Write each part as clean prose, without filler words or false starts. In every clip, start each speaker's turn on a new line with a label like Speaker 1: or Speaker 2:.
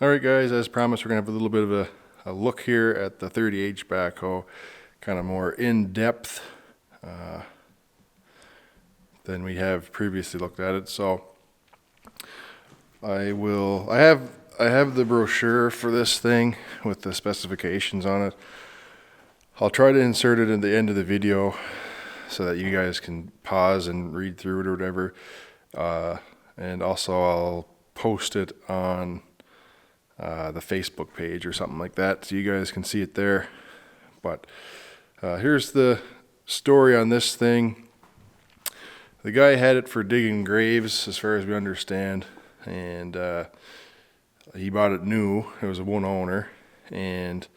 Speaker 1: Alright guys, as promised, we're going to have a little bit of a look here at the 30H backhoe, kind of more in-depth than we have previously looked at it. So I have the brochure for this thing with the specifications on it. I'll try to insert it at the end of the video so that you guys can pause and read through it or whatever. And also I'll post it on the Facebook page or something like that so you guys can see it there. But here's the story on this thing. The guy had it for digging graves, as far as we understand, and he bought it new. It was a one owner, and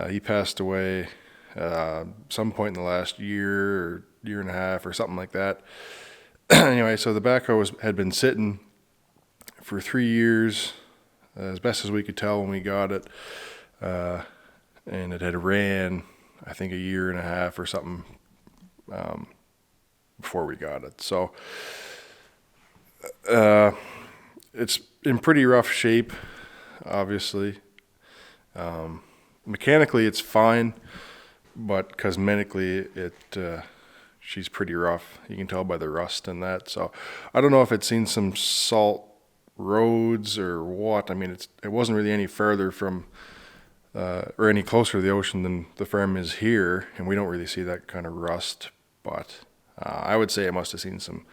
Speaker 1: he passed away some point in the last year or year and a half or something like that. Anyway, so the backhoe had been sitting for 3 years, as best as we could tell when we got it, and it had ran, I think, a year and a half or something before we got it. So it's in pretty rough shape, obviously. Mechanically it's fine, but cosmetically she's pretty rough. You can tell by the rust and that. So I don't know if it's seen some salt roads or what. I mean, it wasn't really any further from or any closer to the ocean than the farm is here, and we don't really see that kind of rust. But I would say it must have seen some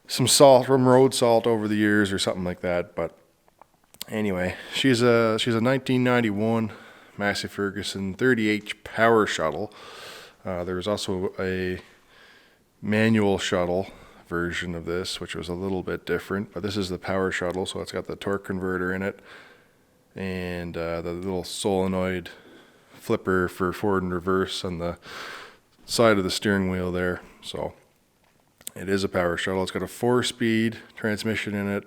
Speaker 1: salt from road salt over the years or something like that. But anyway, she's a 1991 Massey Ferguson 30H power shuttle. There's also a manual shuttle version of this, which was a little bit different, but this is the power shuttle, so it's got the torque converter in it and the little solenoid flipper for forward and reverse on the side of the steering wheel there. So it is a power shuttle. It's got a 4-speed transmission in it,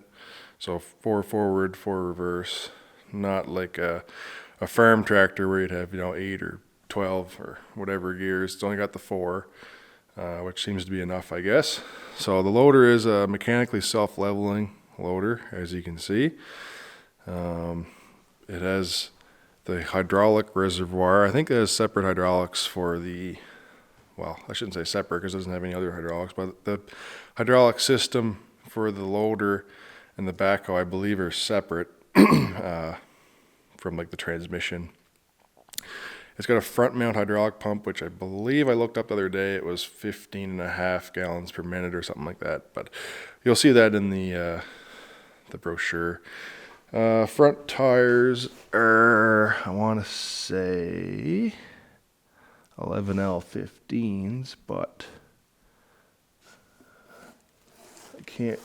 Speaker 1: so 4 forward, 4 reverse, not like a farm tractor where you'd have 8 or 12 or whatever gears. It's only got the 4, which seems to be enough, I guess. So the loader is a mechanically self-leveling loader, as you can see. It has the hydraulic reservoir. I think it has separate hydraulics for the, well, I shouldn't say separate because it doesn't have any other hydraulics, but the hydraulic system for the loader and the backhoe, I believe, are separate from like the transmission. It's got a front mount hydraulic pump, which I believe I looked up the other day. It was 15.5 gallons per minute or something like that. But you'll see that in the brochure. Front tires are, I want to say 11L15s, but I can't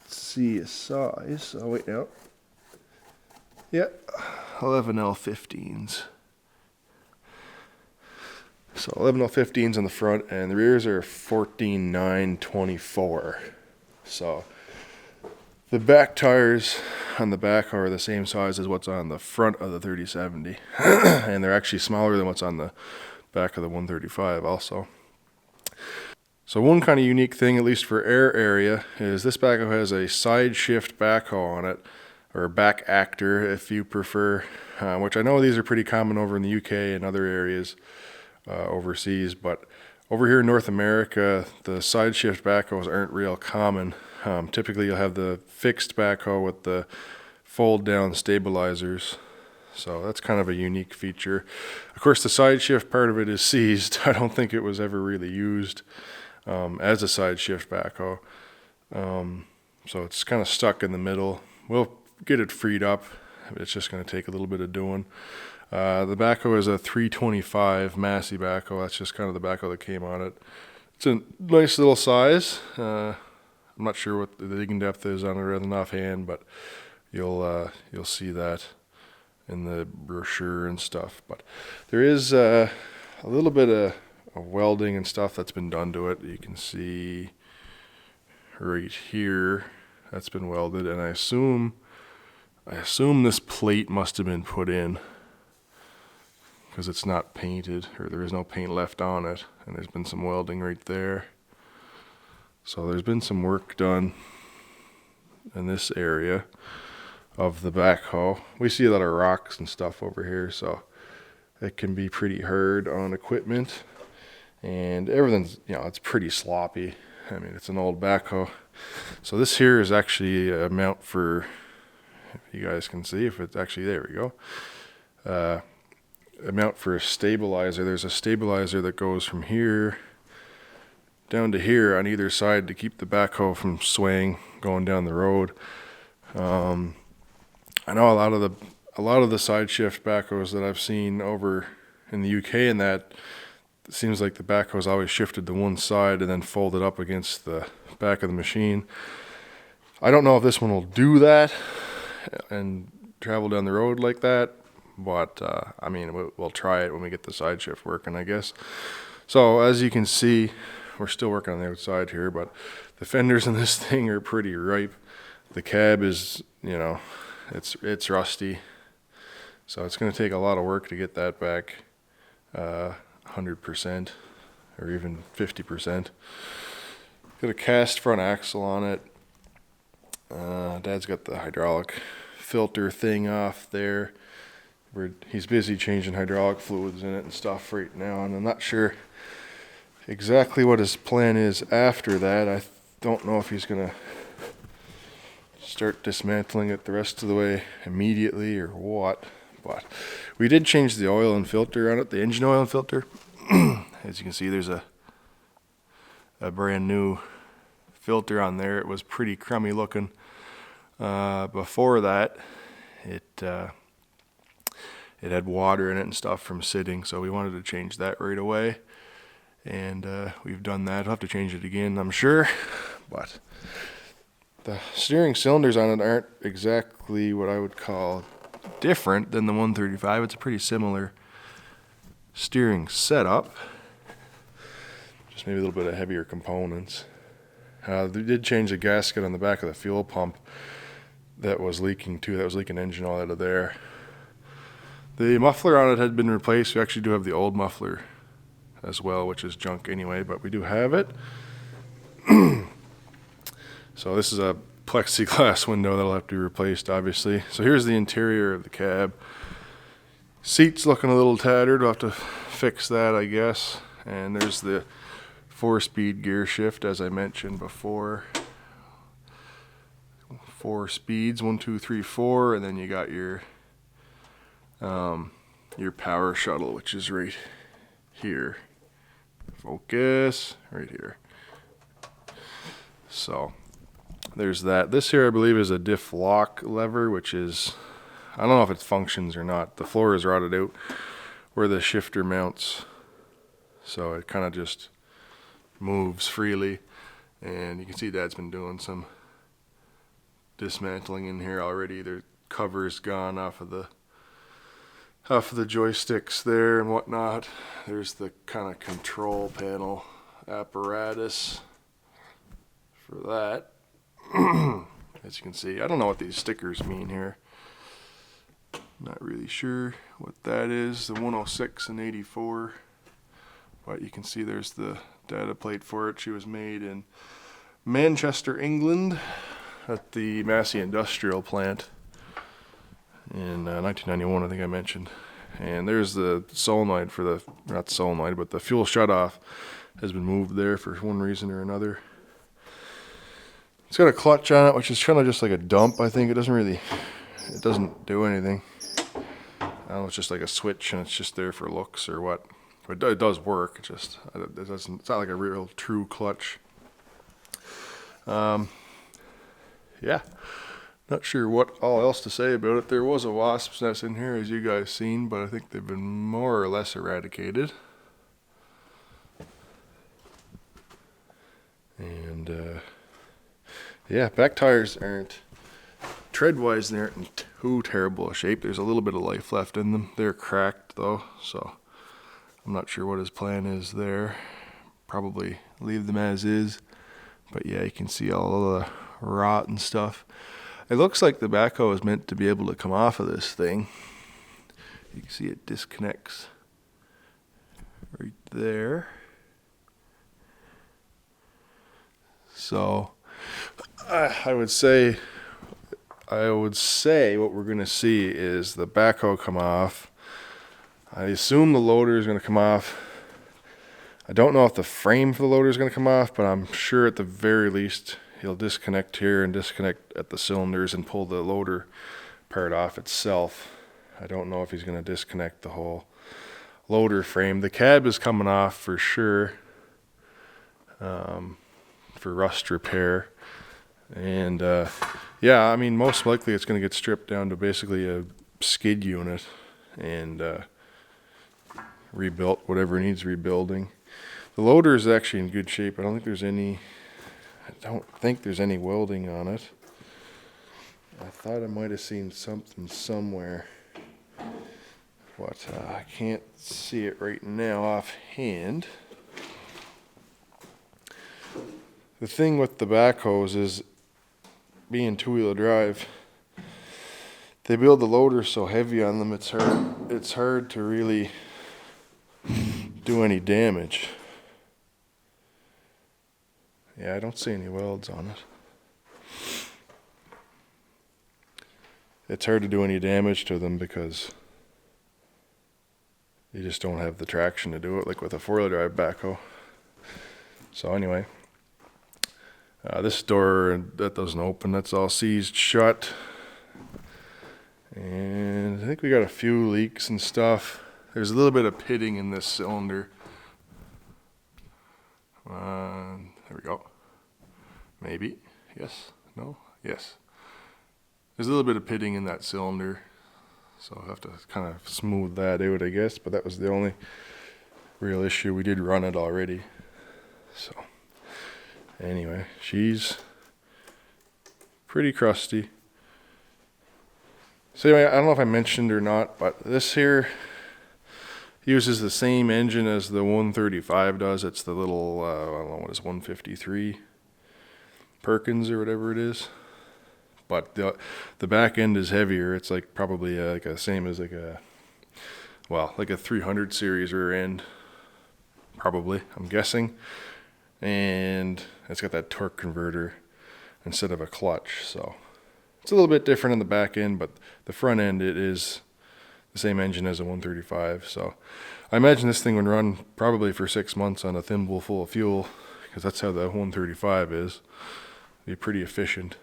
Speaker 1: see a size. Oh wait, no. Yeah, 11L15s. So 11L15s on the front, and the rears are 14.924. So the back tires on the back are the same size as what's on the front of the 3070, and they're actually smaller than what's on the back of the 135 also. So one kind of unique thing, at least for our area, is this backhoe has a side shift backhoe on it, or back actor if you prefer, which I know these are pretty common over in the UK and other areas overseas, but over here in North America, the side shift backhoes aren't real common. Typically you'll have the fixed backhoe with the fold down stabilizers, so that's kind of a unique feature. Of course, the side shift part of it is seized. I don't think it was ever really used as a side shift backhoe, so it's kind of stuck in the middle. We'll get it freed up. It's just going to take a little bit of doing. The backhoe is a 325 Massey backhoe. That's just kind of the backhoe that came on it. It's a nice little size. I'm not sure what the digging depth is on it rather than offhand, but you'll see that in the brochure and stuff. But there is a little bit of welding and stuff that's been done to it. You can see right here that's been welded, and I assume this plate must have been put in because it's not painted, or there is no paint left on it, and there's been some welding right there. So there's been some work done in this area. of the backhoe. We see a lot of rocks and stuff over here, so it can be pretty hard on equipment, and everything's, it's pretty sloppy. I mean, it's an old backhoe. So this here is actually a mount for, if you guys can see, if it's actually, there we go. A mount for a stabilizer. There's a stabilizer that goes from here down to here on either side to keep the backhoe from swaying going down the road. I know a lot of the side shift backhoes that I've seen over in the UK, and that it seems like the backhoe's always shifted to one side and then folded up against the back of the machine. I don't know if this one will do that and travel down the road like that, but I mean, we'll try it when we get the side shift working, I guess. So as you can see, we're still working on the outside here, but the fenders in this thing are pretty ripe. The cab is, it's rusty, so it's going to take a lot of work to get that back 100% or even 50%. Got a cast front axle on it. Dad's got the hydraulic filter thing off there. He's busy changing hydraulic fluids in it and stuff right now, and I'm not sure exactly what his plan is after that. I don't know if he's gonna start dismantling it the rest of the way immediately or what, but we did change the oil and filter on it, the engine oil and filter. As you can see, there's a brand new filter on there. It was pretty crummy looking before that. It had water in it and stuff from sitting, so we wanted to change that right away, and we've done that. I'll have to change it again, I'm sure, but the steering cylinders on it aren't exactly what I would call different than the 135. It's a pretty similar steering setup, just maybe a little bit of heavier components. They did change the gasket on the back of the fuel pump that was leaking too. That was leaking engine oil out of there. The muffler on it had been replaced. We actually do have the old muffler as well, which is junk anyway, but we do have it. So this is a plexiglass window that'll have to be replaced, obviously. So here's the interior of the cab. Seat's looking a little tattered. We'll have to fix that, I guess. And there's the 4-speed gear shift, as I mentioned before. 4 speeds, 1, 2, 3, 4, and then you got your power shuttle, which is right here. Focus, right here. So there's that. This here, I believe, is a Diff lock lever, which is, I don't know if it functions or not. The floor is rotted out where the shifter mounts, so it kind of just moves freely. And you can see Dad's been doing some dismantling in here already. The cover's gone off of the joysticks there and whatnot. There's the kind of control panel apparatus for that. As you can see, I don't know what these stickers mean here. Not really sure what that is, the 106 and 84. But you can see there's the data plate for it. She was made in Manchester, England at the Massey Industrial Plant in 1991, I think I mentioned. And there's the solenoid for the, not solenoid, but the fuel shutoff has been moved there for one reason or another. It's got a clutch on it, which is kind of just like a dump, I think. It doesn't do anything. I don't know, it's just like a switch and it's just there for looks or what. But it does work, it's not like a real true clutch. Yeah. Not sure what all else to say about it. There was a wasp's nest in here, as you guys seen, but I think they've been more or less eradicated. And yeah, back tires aren't, tread-wise, they aren't in too terrible a shape. There's a little bit of life left in them. They're cracked though, so I'm not sure what his plan is there. Probably leave them as is. But yeah, you can see all of the rot and stuff. It looks like the backhoe is meant to be able to come off of this thing. You can see it disconnects right there. So I would say I would say what we're going to see is the backhoe come off. I assume the loader is going to come off. I don't know if the frame for the loader is going to come off, but I'm sure at the very least he'll disconnect here and disconnect at the cylinders and pull the loader part off itself. I don't know if he's going to disconnect the whole loader frame. The cab is coming off for sure, for rust repair. And yeah, I mean, most likely it's going to get stripped down to basically a skid unit and rebuilt, whatever needs rebuilding. The loader is actually in good shape. I don't think there's any welding on it. I thought I might have seen something somewhere, but I can't see it right now offhand. The thing with the backhoes is, being two-wheel drive, they build the loader so heavy on them, it's hard to really do any damage. Yeah, I don't see any welds on it. It's hard to do any damage to them because you just don't have the traction to do it like with a four-wheel drive backhoe. So anyway, this door, that doesn't open, that's all seized shut. And I think we got a few leaks and stuff. There's a little bit of pitting in this cylinder. There we go. Maybe. Yes. No. Yes. There's a little bit of pitting in that cylinder, so I'll have to kind of smooth that out, I guess. But that was the only real issue. We did run it already. So anyway, she's pretty crusty. So anyway, I don't know if I mentioned or not, but this here uses the same engine as the 135 does. It's the little, I don't know what is 153 Perkins or whatever it is. But the back end is heavier. It's like probably like a same as like a 300 series rear end, probably, I'm guessing. And it's got that torque converter instead of a clutch. So it's a little bit different in the back end, but the front end, it is the same engine as a 135. So I imagine this thing would run probably for 6 months on a thimble full of fuel, because that's how the 135 is. Be pretty efficient.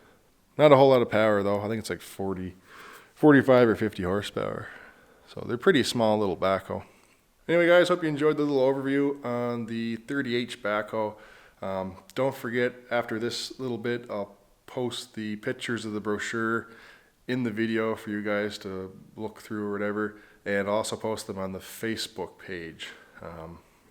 Speaker 1: Not a whole lot of power though. I think it's like 45 or 50 horsepower. So they're pretty small little backhoe. Anyway guys, hope you enjoyed the little overview on the 30H backhoe. Don't forget, after this little bit, I'll post the pictures of the brochure in the video for you guys to look through or whatever, and also post them on the Facebook page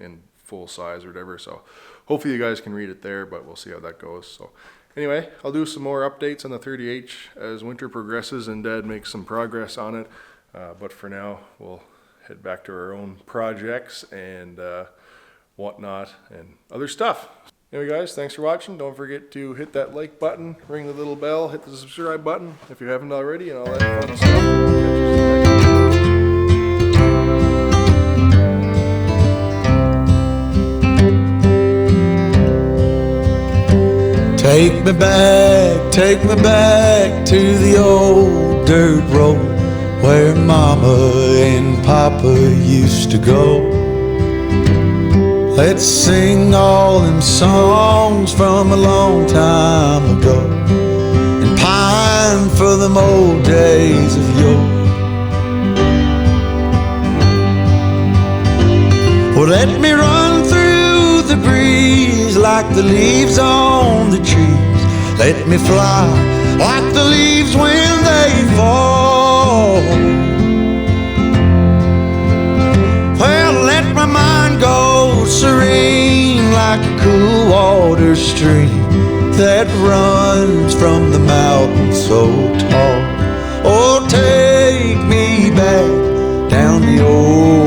Speaker 1: in full size or whatever. So hopefully you guys can read it there, but we'll see how that goes. So anyway, I'll do some more updates on the 30H as winter progresses and Dad makes some progress on it. But for now, we'll head back to our own projects and whatnot and other stuff. Anyway guys, thanks for watching. Don't forget to hit that like button, ring the little bell, hit the subscribe button if you haven't already, and all that fun stuff.
Speaker 2: Take me back to the old dirt road where Mama and Papa used to go. Let's sing all them songs from a long time ago and pine for them old days of yore. Well, let me run through the breeze like the leaves on the trees. Let me fly like the leaves when they fall. Well, let my mind go serene like a cool water stream that runs from the mountain so tall. Oh, take me back down the old